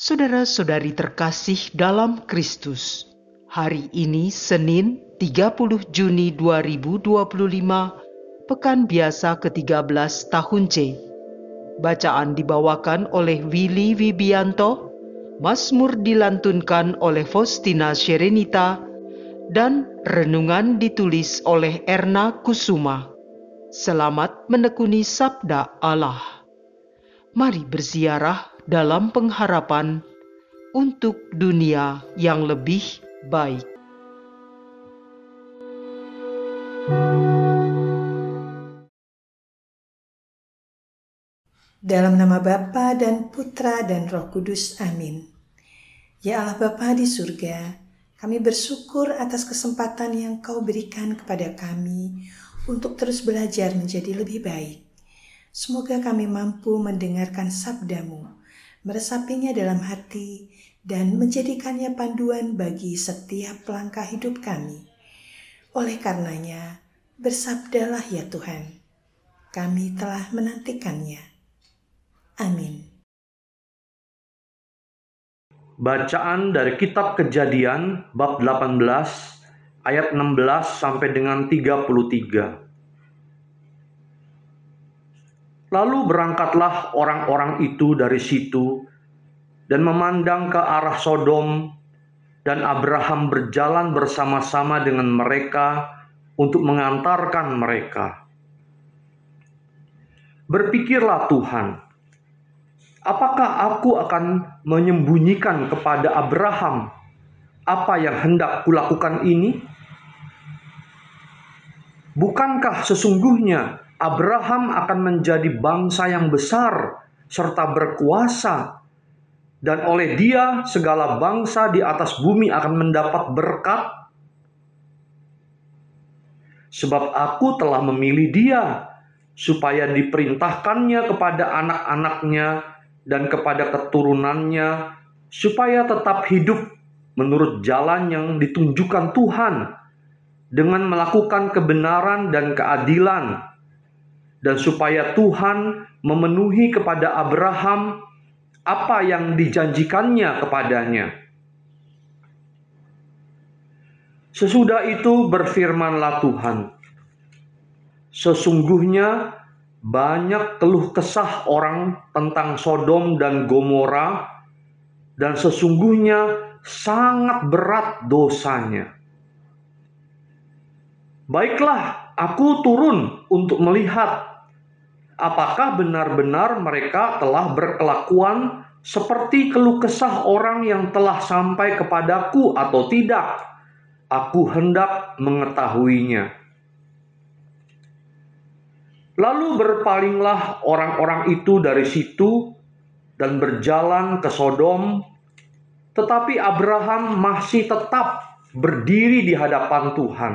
Saudara-saudari terkasih dalam Kristus, hari ini Senin 30 Juni 2025, Pekan Biasa ke-13 tahun C. Bacaan dibawakan oleh Willy Wibianto, Mazmur dilantunkan oleh Faustina Sherenita, dan renungan ditulis oleh Erna Kusuma. Selamat menekuni sabda Allah. Mari berziarah dalam pengharapan untuk dunia yang lebih baik. Dalam nama Bapa dan Putra dan Roh Kudus, amin. Ya Allah Bapa di surga, kami bersyukur atas kesempatan yang Kau berikan kepada kami untuk terus belajar menjadi lebih baik. Semoga kami mampu mendengarkan sabda-Mu, meresapinya dalam hati, dan menjadikannya panduan bagi setiap langkah hidup kami. Oleh karenanya, bersabdalah ya Tuhan, kami telah menantikannya. Amin. Bacaan dari Kitab Kejadian bab 18 ayat 16 sampai dengan 33. Lalu berangkatlah orang-orang itu dari situ dan memandang ke arah Sodom, dan Abraham berjalan bersama-sama dengan mereka untuk mengantarkan mereka. Berpikirlah Tuhan, apakah aku akan menyembunyikan kepada Abraham apa yang hendak kulakukan ini? Bukankah sesungguhnya Abraham akan menjadi bangsa yang besar serta berkuasa, dan oleh dia segala bangsa di atas bumi akan mendapat berkat? Sebab aku telah memilih dia supaya diperintahkannya kepada anak-anaknya dan kepada keturunannya, supaya tetap hidup menurut jalan yang ditunjukkan Tuhan, dengan melakukan kebenaran dan keadilan, dan supaya Tuhan memenuhi kepada Abraham apa yang dijanjikannya kepadanya. Sesudah itu berfirmanlah Tuhan, sesungguhnya banyak keluh kesah orang tentang Sodom dan Gomora, dan sesungguhnya sangat berat dosanya. Baiklah, aku turun untuk melihat apakah benar-benar mereka telah berkelakuan seperti keluh kesah orang yang telah sampai kepadaku atau tidak. Aku hendak mengetahuinya. Lalu berpalinglah orang-orang itu dari situ dan berjalan ke Sodom, tetapi Abraham masih tetap berdiri di hadapan Tuhan.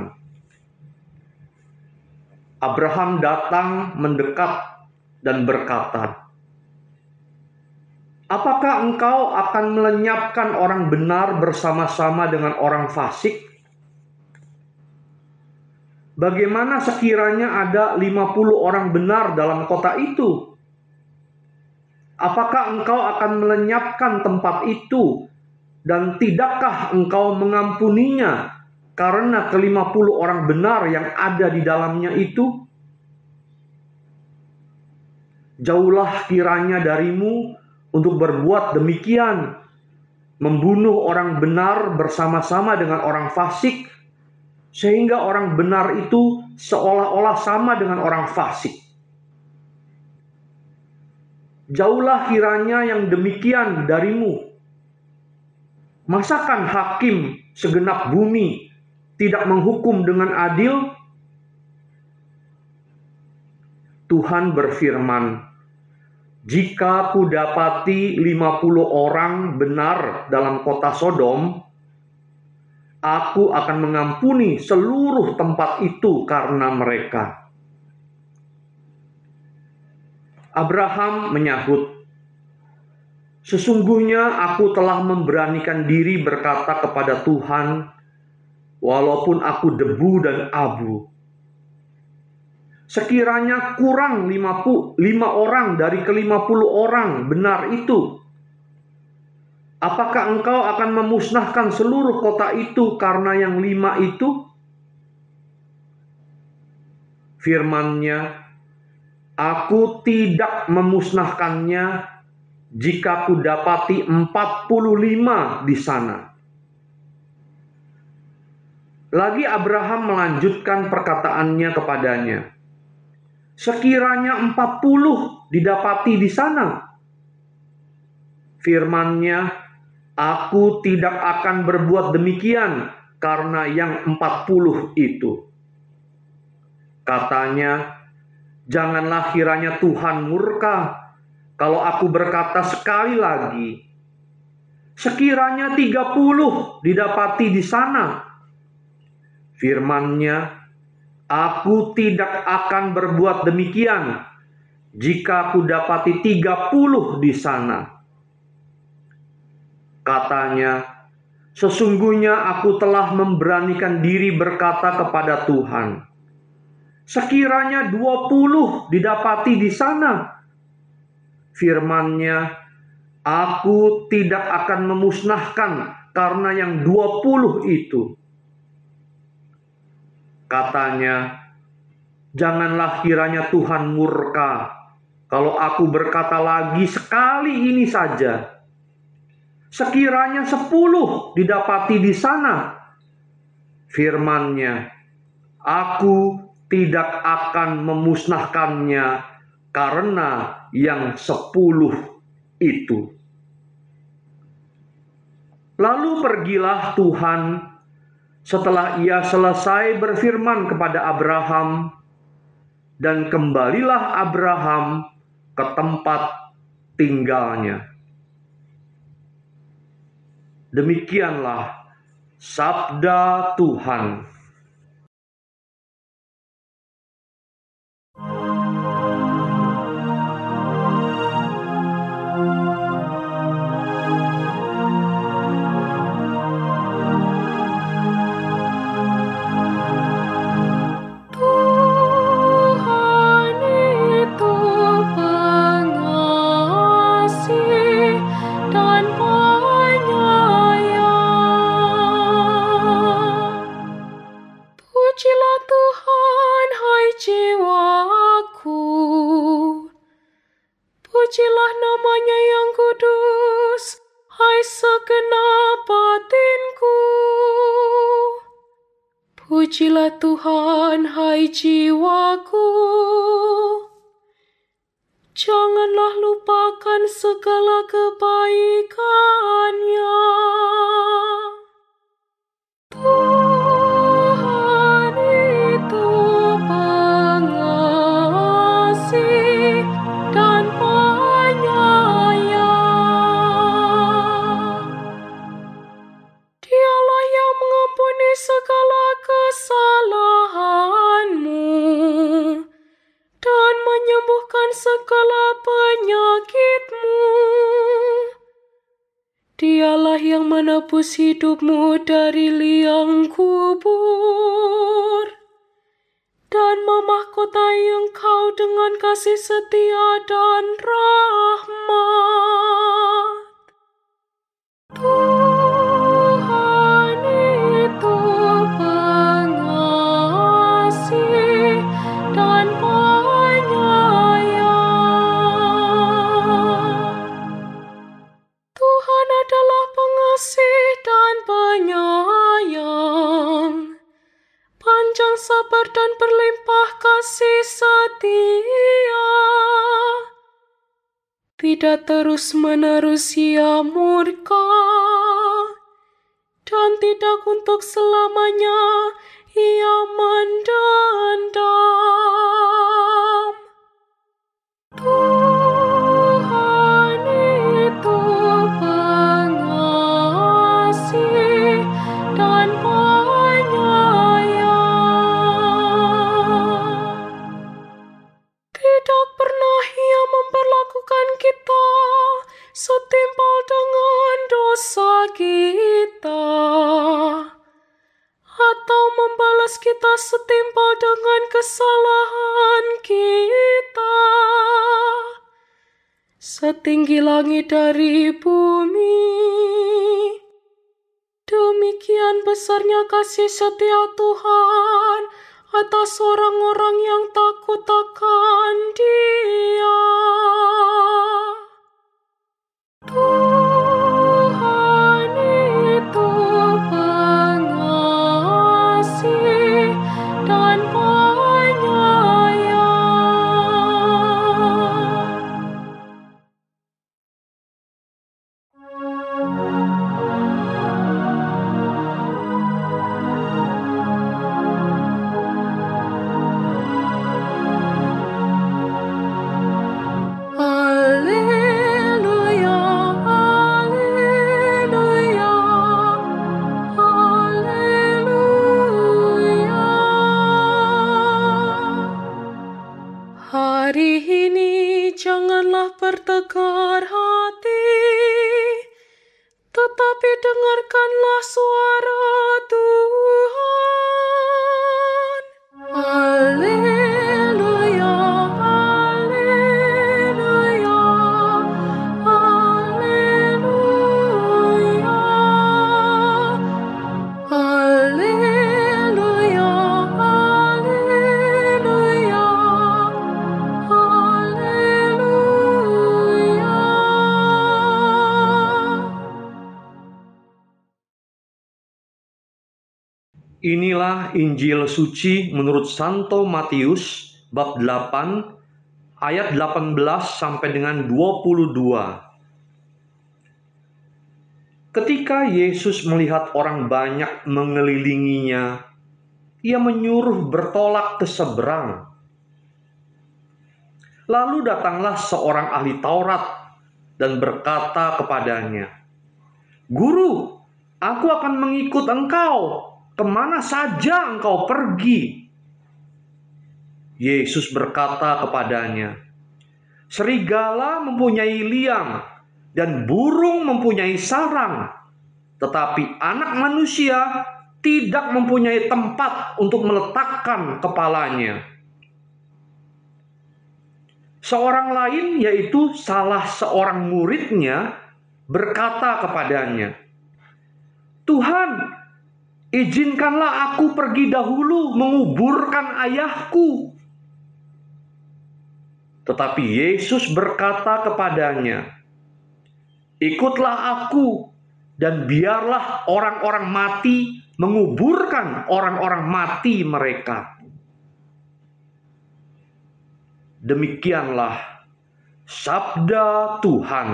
Abraham datang mendekat dan berkata, apakah engkau akan melenyapkan orang benar bersama-sama dengan orang fasik? Bagaimana sekiranya ada 50 orang benar dalam kota itu? Apakah engkau akan melenyapkan tempat itu, dan tidakkah engkau mengampuninya karena ke-50 orang benar yang ada di dalamnya itu? Jauhlah kiranya darimu untuk berbuat demikian, membunuh orang benar bersama-sama dengan orang fasik, sehingga orang benar itu seolah-olah sama dengan orang fasik. Jauhlah kiranya yang demikian darimu. Masakan hakim segenap bumi tidak menghukum dengan adil? Tuhan berfirman, jika kudapati 50 orang benar dalam kota Sodom, aku akan mengampuni seluruh tempat itu karena mereka. Abraham menyahut, sesungguhnya aku telah memberanikan diri berkata kepada Tuhan, walaupun aku debu dan abu. Sekiranya kurang 5 orang dari ke-50 orang benar itu, Apakah engkau akan memusnahkan seluruh kota itu karena yang 5 itu? Firman-Nya, aku tidak memusnahkannya jika kudapati 45 di sana. Lagi Abraham melanjutkan perkataannya kepadanya. Sekiranya 40 didapati di sana. Firman-Nya, aku tidak akan berbuat demikian karena yang 40 itu. Katanya, janganlah kiranya Tuhan murka kalau aku berkata sekali lagi, sekiranya 30 didapati di sana. Firman-Nya, aku tidak akan berbuat demikian jika aku dapati 30 di sana. Katanya, sesungguhnya aku telah memberanikan diri berkata kepada Tuhan, sekiranya 20 didapati di sana. Firman-Nya, aku tidak akan memusnahkan karena yang 20 itu. Katanya, janganlah kiranya Tuhan murka kalau aku berkata lagi sekali ini saja. Sekiranya 10 didapati di sana. Firman-Nya, aku tidak akan memusnahkannya karena yang 10 itu. Lalu pergilah Tuhan setelah ia selesai berfirman kepada Abraham, dan kembalilah Abraham ke tempat tinggalnya. Demikianlah sabda Tuhan. Pujilah namanya yang kudus, hai segenap batinku. Pujilah Tuhan, hai jiwaku. Janganlah lupakan segala kebaikan-Nya. Tuhan itu pengasih dan penyayang. Dialah yang mengampuni segala kesalahanmu dan menyembuhkan segala penyakitmu. Dialah yang menebus hidupmu dari liang kubur dan memahkotai engkau dengan kasih setia dan rahmat. Tuhan itu pengasih dan penyayang. Tuhan adalah pengasih dan penyayang, panjang sabar dan berlimpah kasih setia. Tidak terus-menerus Ia murka, dan tidak untuk selamanya Ia mendendam. Tuhan itu pengasih dan penyayang. Tidak pernah Ia memperlakukan kita setimpal dengan dosa kita, atau membalas kita setimpal dengan kesalahan kita. Setinggi langit dari bumi, demikian besarnya kasih setia Tuhan atas orang-orang yang takut akan Dia. Tuhan itu pengasih dan penyayang. Haleluya, haleluya, haleluya. Hari ini janganlah bertegar hati, tetapi dengarkanlah suara Tuhan. Haleluya, haleluya, haleluya. Haleluya, haleluya, haleluya. Inilah Injil suci menurut Santo Matius bab 8 ayat 18 sampai dengan 22. Ketika Yesus melihat orang banyak mengelilinginya, Ia menyuruh bertolak ke seberang. Lalu datanglah seorang ahli Taurat dan berkata kepadanya, "Guru, aku akan mengikut engkau kemana saja engkau pergi." Yesus berkata kepadanya, "Serigala mempunyai liang dan burung mempunyai sarang, tetapi Anak Manusia tidak mempunyai tempat untuk meletakkan kepalanya." Seorang lain, yaitu salah seorang muridnya, berkata kepadanya, "Tuhan, izinkanlah aku pergi dahulu menguburkan ayahku." Tetapi Yesus berkata kepadanya, "Ikutlah aku dan biarlah orang-orang mati menguburkan orang-orang mati mereka." Demikianlah sabda Tuhan.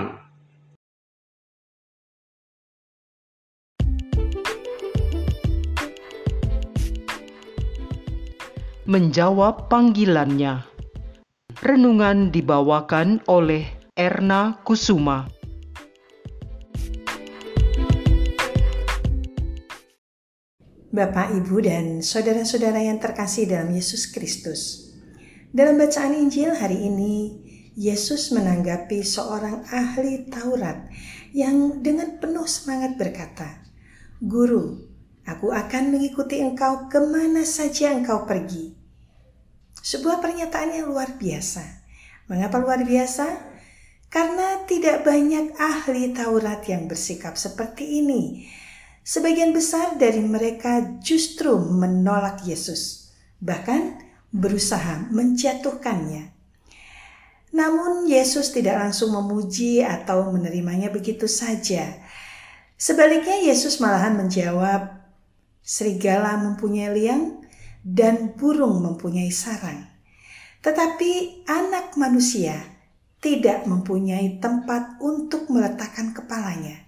Menjawab panggilannya. Renungan dibawakan oleh Erna Kusuma. Bapak, Ibu, dan saudara-saudara yang terkasih dalam Yesus Kristus. Dalam bacaan Injil hari ini, Yesus menanggapi seorang ahli Taurat yang dengan penuh semangat berkata, "Guru, aku akan mengikuti engkau kemana saja engkau pergi." Sebuah pernyataan yang luar biasa. Mengapa luar biasa? Karena tidak banyak ahli Taurat yang bersikap seperti ini. Sebagian besar dari mereka justru menolak Yesus, bahkan berusaha menjatuhkannya. Namun Yesus tidak langsung memuji atau menerimanya begitu saja. Sebaliknya Yesus malahan menjawab, "Serigala mempunyai liang dan burung mempunyai sarang, tetapi Anak Manusia tidak mempunyai tempat untuk meletakkan kepalanya."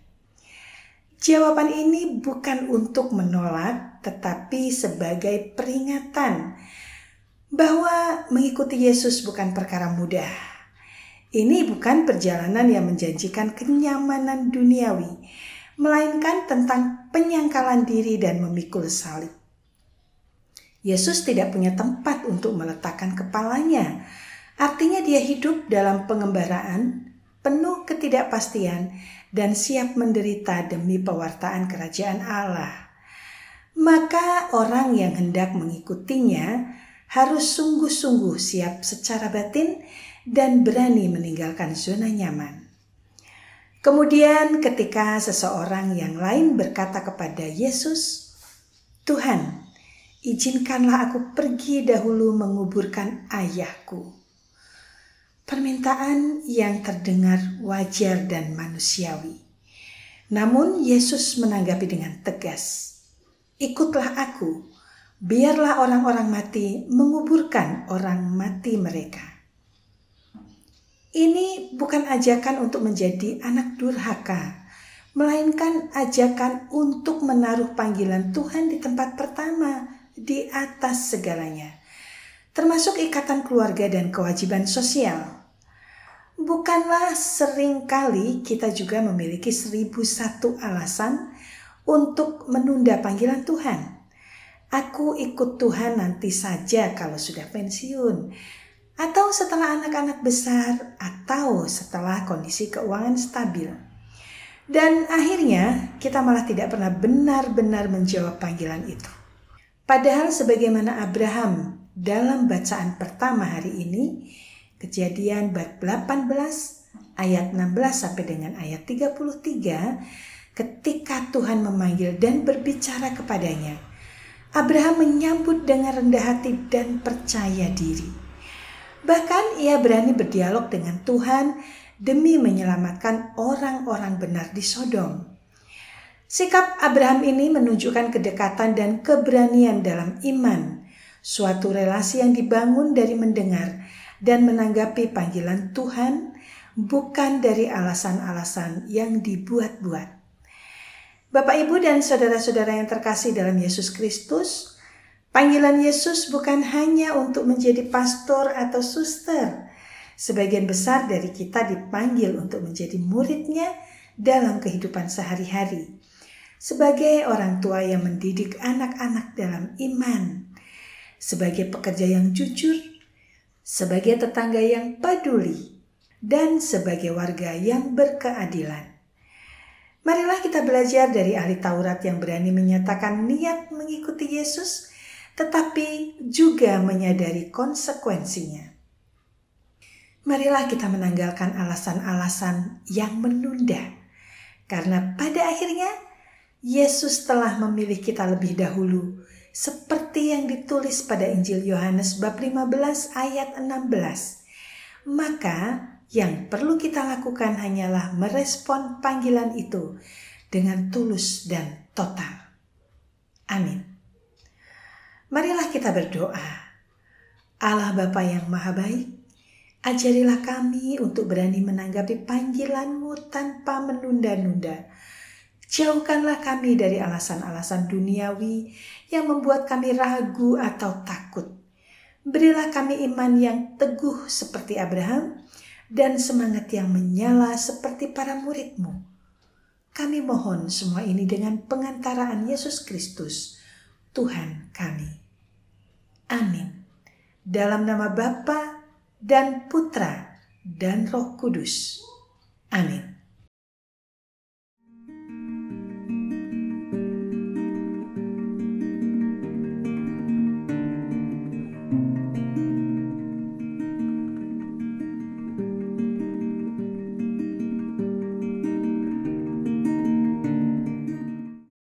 Jawaban ini bukan untuk menolak, tetapi sebagai peringatan bahwa mengikuti Yesus bukan perkara mudah. Ini bukan perjalanan yang menjanjikan kenyamanan duniawi, melainkan tentang penyangkalan diri dan memikul salib. Yesus tidak punya tempat untuk meletakkan kepalanya. Artinya dia hidup dalam pengembaraan, penuh ketidakpastian, dan siap menderita demi pewartaan kerajaan Allah. Maka orang yang hendak mengikutinya harus sungguh-sungguh siap secara batin dan berani meninggalkan zona nyaman. Kemudian ketika seseorang yang lain berkata kepada Yesus, "Tuhan, izinkanlah aku pergi dahulu menguburkan ayahku." Permintaan yang terdengar wajar dan manusiawi. Namun Yesus menanggapi dengan tegas, "Ikutlah aku, biarlah orang-orang mati menguburkan orang mati mereka." Ini bukan ajakan untuk menjadi anak durhaka, melainkan ajakan untuk menaruh panggilan Tuhan di tempat pertama, di atas segalanya, termasuk ikatan keluarga dan kewajiban sosial. Bukanlah seringkali kita juga memiliki 1001 alasan untuk menunda panggilan Tuhan. Aku ikut Tuhan nanti saja kalau sudah pensiun, atau setelah anak-anak besar, atau setelah kondisi keuangan stabil. Dan akhirnya kita malah tidak pernah benar-benar menjawab panggilan itu. Padahal sebagaimana Abraham dalam bacaan pertama hari ini, Kejadian bab 18 ayat 16 sampai dengan ayat 33, ketika Tuhan memanggil dan berbicara kepadanya, Abraham menyambut dengan rendah hati dan percaya diri. Bahkan ia berani berdialog dengan Tuhan demi menyelamatkan orang-orang benar di Sodom. Sikap Abraham ini menunjukkan kedekatan dan keberanian dalam iman, suatu relasi yang dibangun dari mendengar dan menanggapi panggilan Tuhan, bukan dari alasan-alasan yang dibuat-buat. Bapak, Ibu, dan saudara-saudara yang terkasih dalam Yesus Kristus, panggilan Yesus bukan hanya untuk menjadi pastor atau suster. Sebagian besar dari kita dipanggil untuk menjadi muridnya dalam kehidupan sehari-hari. Sebagai orang tua yang mendidik anak-anak dalam iman, sebagai pekerja yang jujur, sebagai tetangga yang peduli, dan sebagai warga yang berkeadilan. Marilah kita belajar dari ahli Taurat yang berani menyatakan niat mengikuti Yesus, tetapi juga menyadari konsekuensinya. Marilah kita menanggalkan alasan-alasan yang menunda, karena pada akhirnya Yesus telah memilih kita lebih dahulu, seperti yang ditulis pada Injil Yohanes bab 15 ayat 16. Maka yang perlu kita lakukan hanyalah merespon panggilan itu dengan tulus dan total. Amin. Marilah kita berdoa. Allah Bapa yang Maha Baik, ajarilah kami untuk berani menanggapi panggilan-Mu tanpa menunda-nunda. Jauhkanlah kami dari alasan-alasan duniawi yang membuat kami ragu atau takut. Berilah kami iman yang teguh seperti Abraham dan semangat yang menyala seperti para murid-Mu. Kami mohon semua ini dengan pengantaraan Yesus Kristus, Tuhan kami. Amin. Dalam nama Bapa dan Putra dan Roh Kudus. Amin.